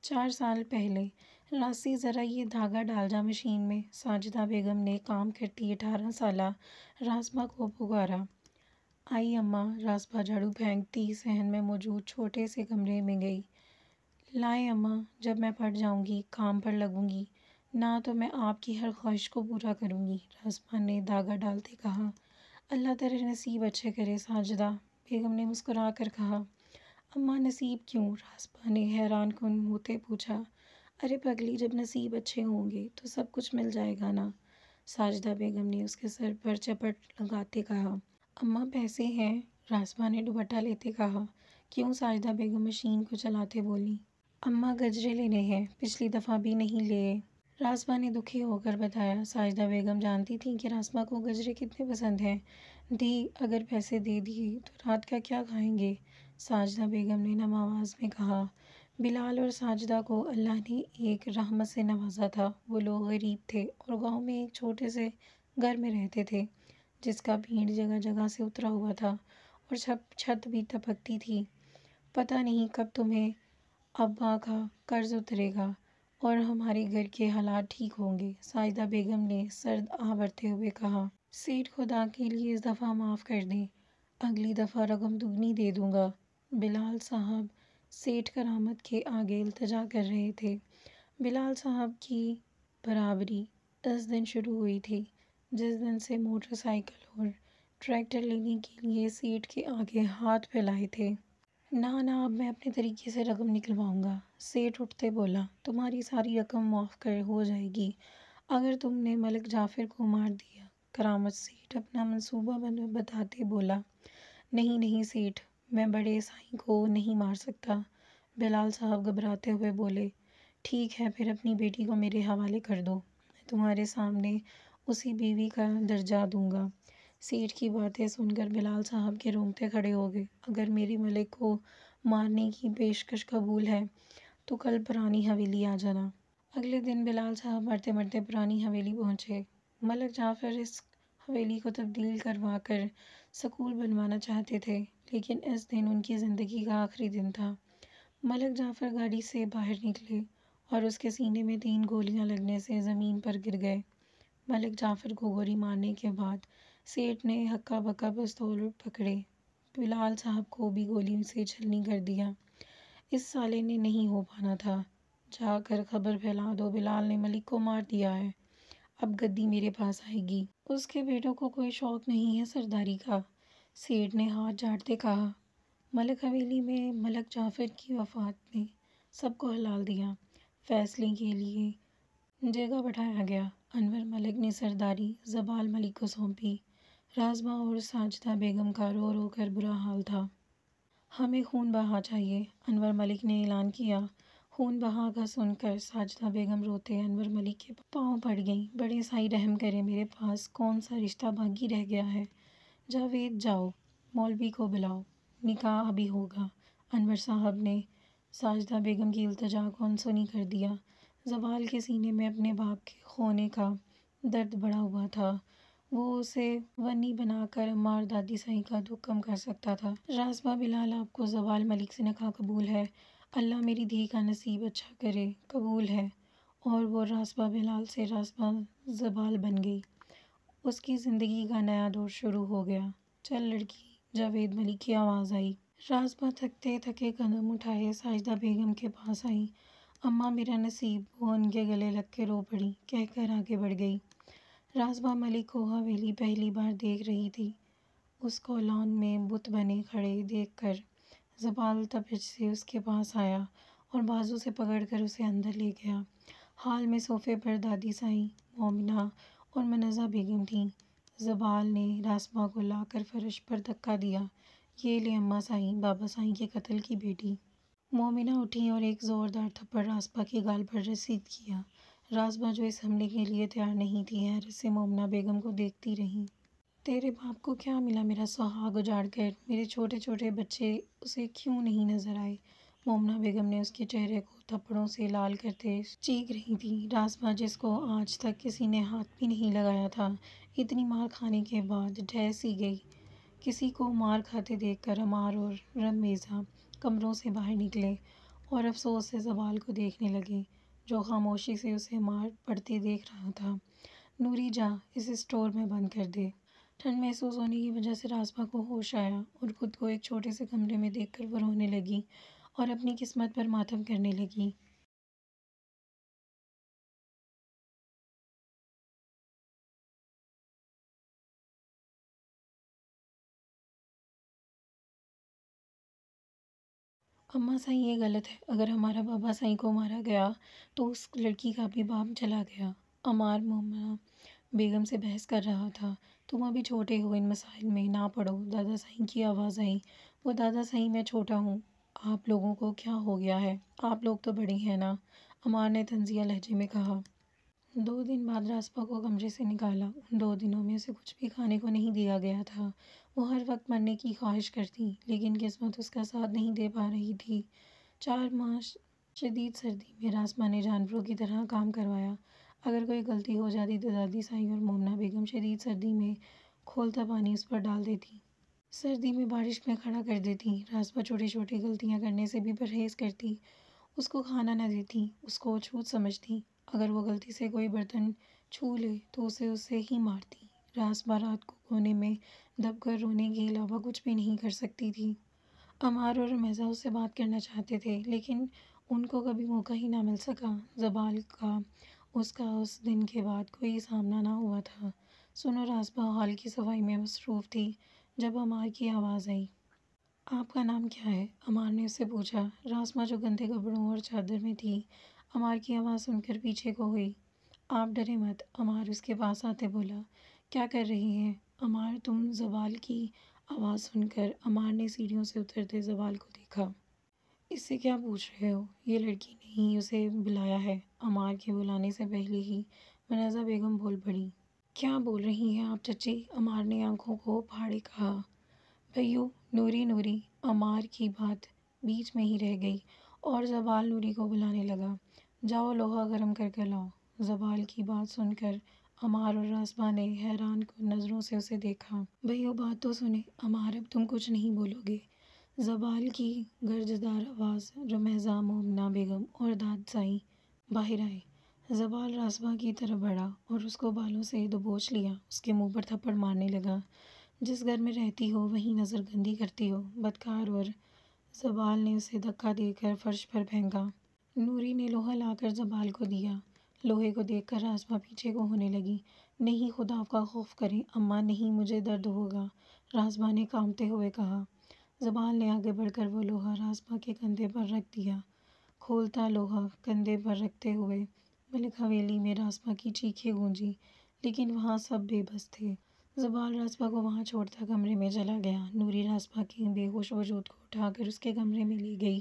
4 سال پہلے راسی ذرا یہ دھاگا ڈال جا مشین میں، ساجدہ بیگم نے کام کرتی 18 سالہ راسبہ کو پکارا۔ آئی اماں۔ راسبہ جھاڑو پھینکتی صحن میں موجود چھوٹے سے کمرے میں گئی۔ لائیں اماں، جب میں پڑھ جاؤں گی، کام پر لگوں گی، نہ تو میں آپ کی ہر خواہش کو پورا کروں گی، راسبہ نے دھاگا ڈالتے کہا۔ اللہ تیرے نصیب اچھے کرے ساجدہ، بیگم نے مسکرا کر کہا۔ اماں نصیب کیوں؟ راسبہ نے حیران کن ہوتے پوچھا۔ ارے پگلی، جب نصیب اچھے ہوں گے تو سب کچھ مل جائے گا نا، ساجدہ بیگم نے اس کے سر پر چپٹ لگاتے کہا۔ اماں پیسے ہیں؟ راسبہ نے دوپٹہ لیتے کہا۔ کیوں؟ ساجدہ بیگم مشین کو چلاتے بولی۔ اماں گجرے لینے ہیں، پچھلی دفعہ بھی نہیں لیے، راسبہ نے دکھی ہو کر بتایا۔ ساجدہ بیگم جانتی تھیں کہ راسبہ کو گجرے کتنے پسند ہیں۔ دی اگر پیسے دے دیے تو رات کا کیا کھائیں گے؟ ساجدہ بیگم نے نم آواز میں کہا۔ بلال اور ساجدہ کو اللہ نے ایک رحمت سے نوازا تھا۔ وہ لوگ غریب تھے اور گاؤں میں ایک چھوٹے سے گھر میں رہتے تھے جس کا بھینٹ جگہ جگہ سے اترا ہوا تھا اور چھت بھی ٹپکتی تھی۔ پتہ نہیں کب تمہیں ابا کا قرض اترے گا اور ہمارے گھر کے حالات ٹھیک ہوں گے، ساجدہ بیگم نے سرد آہ بھرتے ہوئے کہا۔ سیٹھ خدا کے لیے اس دفعہ معاف کر دیں، اگلی دفعہ رقم دگنی دے دوں گا۔ بلال صاحب سیٹھ کرامت کے آگے التجا کر رہے تھے۔ بلال صاحب کی برابری اس دن شروع ہوئی تھی جس دن سے موٹر سائیکل اور ٹریکٹر لینے کے لیے سیٹھ کے آگے ہاتھ پھیلائے تھے۔ نہ اب میں اپنے طریقے سے رقم نکلواؤں گا، سیٹھ اٹھتے بولا۔ تمہاری ساری رقم معاف ہو جائے گی اگر تم نے ملک جعفر کو مار دیا، کرامت سیٹھ اپنا منصوبہ بتاتے بولا۔ نہیں سیٹھ، میں بڑے سائیں کو نہیں مار سکتا، بلال صاحب گھبراتے ہوئے بولے۔ ٹھیک ہے پھر اپنی بیٹی کو میرے حوالے کر دو، میں تمہارے سامنے اسی بیوی کا درجہ دوں گا۔ سیٹھ کی باتیں سن کر بلال صاحب کے رونگٹے کھڑے ہو گئے۔ اگر میری ملک کو مارنے کی پیشکش قبول ہے تو کل پرانی حویلی آ جانا۔ اگلے دن بلال صاحب مرتے مرتے پرانی حویلی پہنچے۔ ملک جعفر اس حویلی کو تبدیل کروا کر سکول بنوانا چاہتے تھے، لیکن اس دن ان کی زندگی کا آخری دن تھا۔ ملک جعفر گاڑی سے باہر نکلے اور اس کے سینے میں 3 گولیاں لگنے سے زمین پر گر گئے۔ ملک جعفر کو گولی مارنے کے بعد سیٹھ نے ہکا بکا پستول پکڑے، بلال صاحب کو بھی گولی سے چھلنی کر دیا۔ اس سالے نے نہیں ہو پانا تھا، جا کر خبر پھیلا دو بلال نے ملک کو مار دیا ہے، اب گدی میرے پاس آئے گی۔ اس کے بیٹوں کو کوئی شوق نہیں ہے سرداری کا، سیٹھ نے ہاتھ جھاڑتے کہا۔ ملک حویلی میں ملک جعفر کی وفات نے سب کو ہلا دیا۔ فیصلے کے لیے جگہ بٹھایا گیا۔ انور ملک نے سرداری زبال ملک کو سونپی۔ راسبہ اور ساجدہ بیگم کا رو رو کر برا حال تھا۔ ہمیں خون بہا چاہیے، انور ملک نے اعلان کیا۔ خون بہا کا سن کر ساجدہ بیگم روتے انور ملک کے پاؤں پڑ گئیں۔ بڑے سائیں رحم کریں، میرے پاس کون سا رشتہ باقی رہ گیا ہے؟ جاوید جاؤ، مولوی کو بلاؤ، نکاح ابھی ہوگا۔ انور صاحب نے ساجدہ بیگم کی التجا کو انسنی کر دیا۔ زوال کے سینے میں اپنے باپ کے کھونے کا درد بڑھا ہوا تھا، وہ اسے ونی بنا کر اماں اور دادی سائیں کا دکھ کم کر سکتا تھا۔ راسبہ بلال آپ کو زوال ملک سے نکاح قبول ہے؟ اللہ میری دھی کا نصیب اچھا کرے، قبول ہے۔ اور وہ راسبہ بلال سے راسبہ زبال بن گئی۔ اس کی زندگی کا نیا دور شروع ہو گیا۔ چل لڑکی، جاوید ملک کی آواز آئی۔ راسبہ تھکتے تھکے قدم اٹھائے ساجدہ بیگم کے پاس آئی۔ اماں میرا نصیب، وہ ان کے گلے لگ کے رو پڑی، کہہ کر آگے بڑھ گئی۔ راسبہ ملک کو حویلی پہلی بار دیکھ رہی تھی۔ اس کو لان میں بت بنے کھڑے دیکھ کر زبال تپش سے اس کے پاس آیا اور بازو سے پکڑ کر اسے اندر لے گیا۔ حال میں صوفے پر دادی سائیں مومنہ اور منزہ بیگم تھیں۔ زبال نے راسبہ کو لا کر فرش پر دھکا دیا۔ یہ لے اماں سائیں، بابا سائیں کے قتل کی بیٹی۔ مومنہ اٹھیں اور ایک زوردار تھپڑ راسبہ کے گال پر رسید کیا۔ راسبہ جو اس حملے کے لیے تیار نہیں تھی، حیرت سے مومنہ بیگم کو دیکھتی رہی۔ تیرے باپ کو کیا ملا میرا سہاگ اجاڑ کر؟ میرے چھوٹے چھوٹے بچے اسے کیوں نہیں نظر آئے؟ مومنہ بیگم نے اس کے چہرے کو تھپڑوں سے لال کرتے چیخ رہی تھیں۔ راسبہ جس کو آج تک کسی نے ہاتھ بھی نہیں لگایا تھا، اتنی مار کھانے کے بعد ڈھہ سی گئی۔ کسی کو مار کھاتے دیکھ کر عمار اور رمیزہ کمروں سے باہر نکلے اور افسوس سے زوال کو دیکھنے لگے جو خاموشی سے اسے مار پڑتے دیکھ رہا تھا۔ نوری جا اسے اسٹور میں بند کر دے۔ ٹھنڈ محسوس ہونے کی وجہ سے راسبہ کو ہوش آیا اور خود کو ایک چھوٹے سے کمرے میں دیکھ کر وہ رونے لگی اور اپنی قسمت پر ماتم کرنے لگی۔ اماں سائیں یہ غلط ہے، اگر ہمارا بابا سائیں کو مارا گیا تو اس لڑکی کا بھی باپ چلا گیا۔ عمار مومنہ بیگم سے بحث کر رہا تھا۔ تم ابھی چھوٹے ہو، ان مسائل میں نہ پڑو۔ دادا سائیں کی آواز آئی۔ وہ دادا سائیں، میں چھوٹا ہوں، آپ لوگوں کو کیا ہو گیا ہے؟ آپ لوگ تو بڑے ہیں نا، عمار نے طنزیہ لہجے میں کہا۔ 2 دن بعد راسبہ کو کمرے سے نکالا۔ ان 2 دنوں میں اسے کچھ بھی کھانے کو نہیں دیا گیا تھا۔ وہ ہر وقت مرنے کی خواہش کرتی لیکن قسمت اس کا ساتھ نہیں دے پا رہی تھی۔ 4 ماہ شدید سردی میں راسبہ نے جانوروں کی طرح کام کروایا۔ اگر کوئی غلطی ہو جاتی تو دادی سائیں اور مومنہ بیگم شدید سردی میں کھولتا پانی اس پر ڈال دیتی۔ سردی میں بارش میں کھڑا کر دیتی۔ راسبہ چھوٹی چھوٹی غلطیاں کرنے سے بھی پرہیز کرتی۔ اس کو کھانا نہ دیتی، اس کو چھوت سمجھتی۔ اگر وہ غلطی سے کوئی برتن چھو لے تو اسے ہی مارتی۔ راسبہ رات کو کونے میں دب کر رونے کے علاوہ کچھ بھی نہیں کر سکتی تھی۔ عمار اور رمیزہ اس سے بات کرنا چاہتے تھے لیکن ان کو کبھی موقع ہی نہ مل سکا۔ زوال کا اس دن کے بعد کوئی سامنا نہ ہوا تھا۔ سنو، راسبہ ہال کی صفائی میں مصروف تھی جب عمار کی آواز آئی۔ آپ کا نام کیا ہے؟ عمار نے اس سے پوچھا۔ راسبہ جو گندے کپڑوں اور چادر میں تھی عمار کی آواز سن کر پیچھے کو ہوئی۔ آپ ڈرے مت، عمار اس کے پاس آتے بولا۔ کیا کر رہی ہیں عمار تم؟ زوال کی آواز سن کر عمار نے سیڑھیوں سے اترتے زوال کو دیکھا۔ اس سے کیا پوچھ رہے ہو؟ یہ لڑکی نے ہی اسے بلایا ہے۔ عمار کے بلانے سے پہلے ہی منازہ بیگم بول پڑی۔ کیا بول رہی ہیں آپ چچی؟ عمار نے آنکھوں کو پھاڑے کہا۔ بھئیو، نوری نوری، عمار کی بات بیچ میں ہی رہ گئی اور زوال نوری کو بلانے لگا۔ جاؤ لوہا گرم کر کے لاؤ۔ زوال کی بات سن کر عمار اور راسبہ نے حیران کن نظروں سے اسے دیکھا۔ بھئیو بات تو سنیں، عمار اب تم کچھ نہیں بولو گے؟ زوال کی گرجدار آواز۔ رمیزہ، مومنہ بیگم اور داد سائیں باہر آئے۔ زوال راسبہ کی طرف بڑھا اور اس کو بالوں سے دبوچ لیا، اس کے منہ پر تھپڑ مارنے لگا۔ جس گھر میں رہتی ہو وہیں نظر گندی کرتی ہو، بدکار! اور زوال نے اسے دھکا دے کر فرش پر پھینکا۔ نوری نے لوہا لا کر زوال کو دیا۔ لوہے کو دیکھ کر راسبہ پیچھے کو ہونے لگی۔ نہیں، خدا کا خوف کریں اماں، نہیں، مجھے درد ہوگا، راسبہ نے کانپتے ہوئے کہا۔ زوال نے آگے بڑھ کر وہ لوہا راسبہ کے کندھے پر رکھ دیا۔ کھولتا لوہا کندھے پر رکھتے ہوئے ملک حویلی میں راسبہ کی چیخیں گونجی لیکن وہاں سب بے بس تھے۔ زوال راسبہ کو وہاں چھوڑتا کمرے میں چلا گیا۔ نوری راسبہ کے بے ہوش وجود کو اٹھا کر اس کے کمرے میں لے گئی۔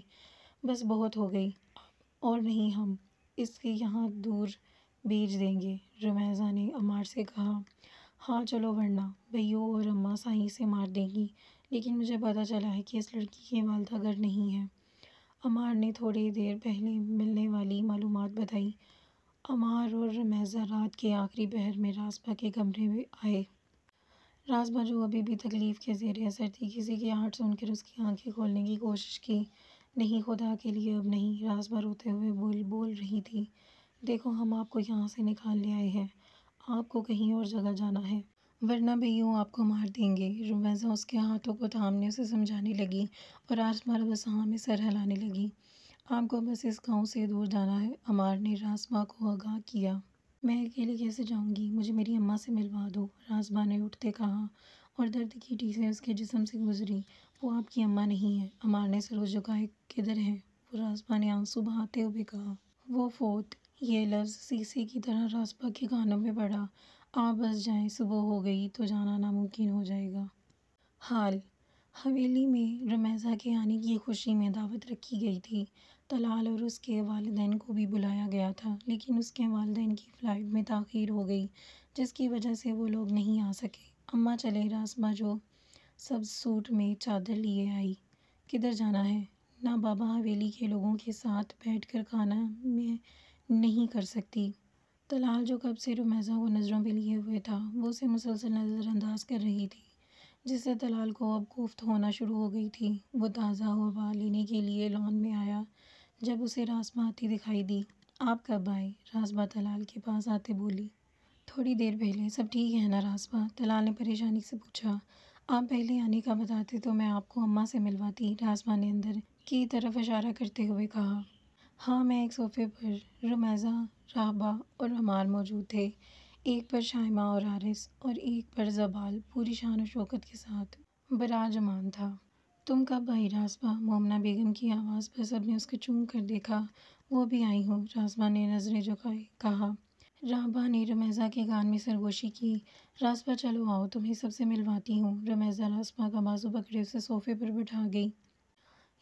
بس بہت ہو گئی اب، اور نہیں، ہم اس کے یہاں دور بھیج دیں گے، رمیزہ نے عمار سے کہا۔ ہاں چلو، ورنہ بھئیو اور اماں سائیں اسے مار دیں گی۔ لیکن مجھے پتہ چلا ہے کہ اس لڑکی کی والدہ گھر نہیں ہے۔ عمار نے تھوڑی دیر پہلے ملنے والی معلومات بتائیں۔ عمار اور رمیزہ رات کے آخری پہر میں راسبہ کے کمرے میں آئے۔ راسبہ جو ابھی بھی تکلیف کے زیر اثر تھی، کسی کی آہٹ سن کر اس کی آنکھیں کھولنے کی کوشش کی۔ نہیں، خدا کے لیے اب نہیں، راسبہ روتے ہوئے بول رہی تھی۔ دیکھو، ہم آپ کو یہاں سے نکال لے آئے ہیں، آپ کو کہیں اور جگہ جانا ہے، ورنہ بھئیو آپ کو مار دیں گے۔ رمیزہ اس کے ہاتھوں کو تھامنے اسے سمجھانے لگی اور راسبہ بس ہاں میں سر ہلانے لگی۔ آپ کو بس اس گاؤں سے دور جانا ہے، عمار نے راسبہ کو آگاہ کیا۔ میں اکیلے کیسے جاؤں گی؟ مجھے میری اماں سے ملوا دو، راسبہ نے اٹھتے کہا اور درد کی ٹیسیں اس کے جسم سے گزری۔ وہ آپ کی اماں نہیں ہے، عمار نے سر جھکائے۔ کدھر ہیں وہ؟ راسبہ نے آنسو بہاتے ہوئے کہا۔ وہ فوت۔ یہ لفظ سیسے کی طرح راسبہ کے کانوں میں پڑا۔ آپ بس جائیں، صبح ہو گئی تو جانا ناممکن ہو جائے گا۔ حال حویلی میں رمیزہ کے آنے کی خوشی میں دعوت رکھی گئی تھی۔ طلال اور اس کے والدین کو بھی بلایا گیا تھا لیکن اس کے والدین کی فلائٹ میں تاخیر ہو گئی جس کی وجہ سے وہ لوگ نہیں آ سکے۔ اماں چلیں، راسبہ جو سبز سوٹ میں چادر لیے آئی۔ کدھر جانا ہے؟ نہ بابا، حویلی کے لوگوں کے ساتھ بیٹھ کر کھانا میں نہیں کر سکتی۔ طلال جو کب سے رمیزہ کو نظروں پہ لیے ہوئے تھا وہ اسے مسلسل نظر انداز کر رہی تھی جس سے طلال کو اب کوفت ہونا شروع ہو گئی تھی۔ وہ تازہ ہوا لینے کے لیے لان میں آیا جب اسے راسبہ آتی دکھائی دی۔ آپ کب آئے؟ راسبہ طلال کے پاس آتے بولی۔ تھوڑی دیر پہلے۔ سب ٹھیک ہے نا راسبہ؟ طلال نے پریشانی سے پوچھا۔ آپ پہلے آنے کا بتاتے تو میں آپ کو اماں سے ملواتی، راسبہ نے اندر کی طرف اشارہ کرتے ہوئے کہا۔ ہاں، میں ایک صوفے پر رمیزہ، راہبہ اور عمار موجود تھے، ایک پر شائمہ اور حارث اور ایک پر زبال پوری شان و شوکت کے ساتھ براجمان تھا۔ تم کب آئی راسبہ؟ مومنہ بیگم کی آواز پر سب نے اس کو چونک کر دیکھا۔ وہ بھی آئی ہوں، راسبہ نے نظریں جھکائے کہا۔ راہبہ نے رمیزہ کے کان میں سرگوشی کی۔ راسبہ چلو آؤ، تمہیں سب سے ملواتی ہوں۔ رمیزہ راسبہ کا بازو پکڑے اسے صوفے پر بٹھا گئی۔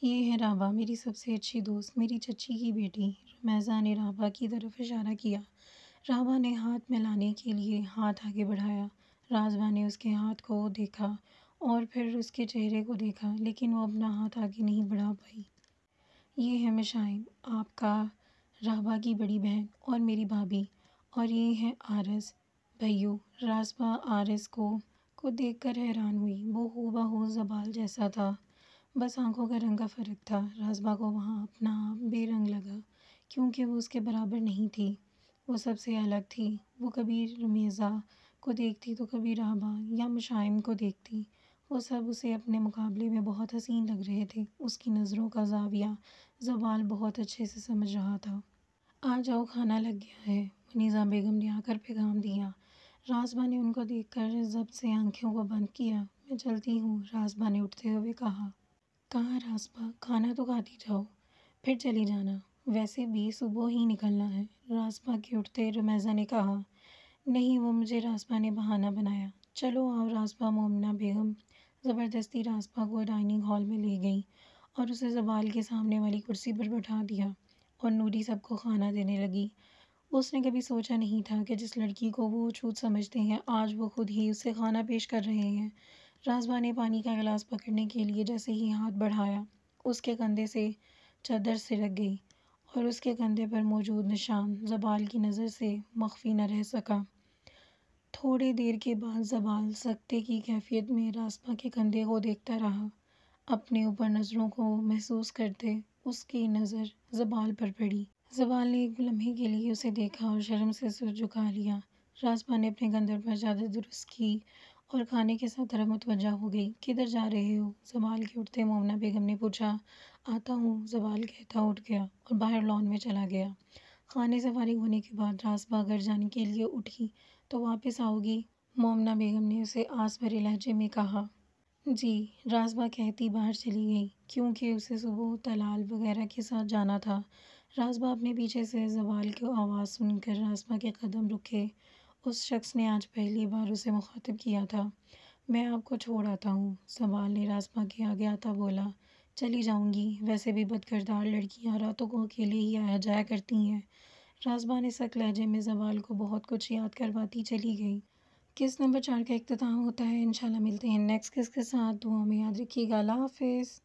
یہ ہے راہبہ، میری سب سے اچھی دوست، میری چچی کی بیٹی۔ رمیزہ نے راہبہ کی طرف اشارہ کیا۔ راہبہ نے ہاتھ ملانے کے لیے ہاتھ آگے بڑھایا۔ راسبہ نے اس کے ہاتھ کو دیکھا اور پھر اس کے چہرے کو دیکھا، لیکن وہ اپنا ہاتھ آگے نہیں بڑھا پائی۔ یہ ہے مشائم، آپ کا راہبہ کی بڑی بہن اور میری بھابھی، اور یہ ہے عارض بھائیو۔ راسبہ عارض کو دیکھ کر حیران ہوئی۔ وہ ہو بہو زبال جیسا تھا، بس آنکھوں کا رنگ کا فرق تھا۔ راسبہ کو وہاں اپنا آپ بے رنگ لگا، کیونکہ وہ اس کے برابر نہیں تھی، وہ سب سے الگ تھی۔ وہ کبھی رمیزہ کو دیکھتی تو کبھی راہبہ یا مشائم کو دیکھتی، وہ سب اسے اپنے مقابلے میں بہت حسین لگ رہے تھے۔ اس کی نظروں کا زاویہ زبال بہت اچھے سے سمجھ رہا تھا۔ آ جاؤ، کھانا لگ گیا ہے، منیزہ بیگم نے آ کر پیغام دیا۔ راسبہ نے ان کو دیکھ کر ضبط سے آنکھوں کو بند کیا۔ میں چلتی ہوں، راسبہ نے اٹھتے ہوئے کہا۔ کہاں راسبہ؟ کھانا تو کھاتی جاؤ، پھر چلی جانا، ویسے بھی صبح ہی نکلنا ہے، راسبہ کے اٹھتے رمیزہ نے کہا۔ نہیں، وہ مجھے راسبہ نے بہانہ بنایا۔ چلو آؤ راسبہ۔ مومنہ بیگم زبردستی راسبہ کو ڈائننگ ہال میں لے گئی اور اسے زبال کے سامنے والی کرسی پر بٹھا دیا اور نوری سب کو کھانا دینے لگی۔ اس نے کبھی سوچا نہیں تھا کہ جس لڑکی کو وہ اچھوت سمجھتے ہیں، آج وہ خود ہی اسے کھانا پیش کر رہے ہیں۔ راسبہ نے پانی کا گلاس پکڑنے کے لیے جیسے ہی ہاتھ بڑھایا، اس کے کندھے سے چادر سرک گئی اور اس کے کندھے پر موجود نشان زبال کی نظر سے مخفی نہ رہ سکا۔ تھوڑی دیر کے بعد زبال سکتے کی کیفیت میں راسبہ کے کندھے کو دیکھتا رہا، اپنے اوپر نظروں کو محسوس کرتے۔ اس کی نظر زبال پر پڑی۔ زبال نے ایک لمحے کے لیے اسے دیکھا اور شرم سے سر جھکا لیا۔ راسبہ نے اپنے کندھے پر چادر درست کی اور کھانے کے ساتھ طرف متوجہ ہو گئی۔ کدھر جا رہے ہو؟ زبال کے اٹھتے مومنہ بیگم نے پوچھا۔ آتا ہوں، زبال کہتا اٹھ گیا اور باہر لان میں چلا گیا۔ کھانے سے فارغ ہونے کے بعد راسبہ گھر جانے کے لیے اٹھی تو واپس آؤ گی؟ مومنہ بیگم نے اسے آس بھرے لہجے میں کہا۔ جی، راسبہ کہتی باہر چلی گئی، کیونکہ اسے صبح طلال وغیرہ کے ساتھ جانا تھا۔ راسبہ اپنے پیچھے سے زبال کی آواز سن کر راسبہ کے قدم رکے۔ اس شخص نے آج پہلی بار اسے مخاطب کیا تھا۔ میں آپ کو چھوڑ آتا ہوں، زبال نے راسبہ کے آگے آتا بولا۔ چلی جاؤں گی، ویسے بھی بد کردار لڑکیاں راتوں کو اکیلے ہی آیا جایا کرتی ہیں۔ راسبہ نے سخت لہجے میں زبال کو بہت کچھ یاد کرواتی چلی گئی۔ قسط نمبر 4 کا اختتام ہوتا ہے۔ انشاءاللہ ملتے ہیں نیکسٹ قسط کے ساتھ۔ دعاؤں میں یاد رکھیے گا۔ اللہ حافظ۔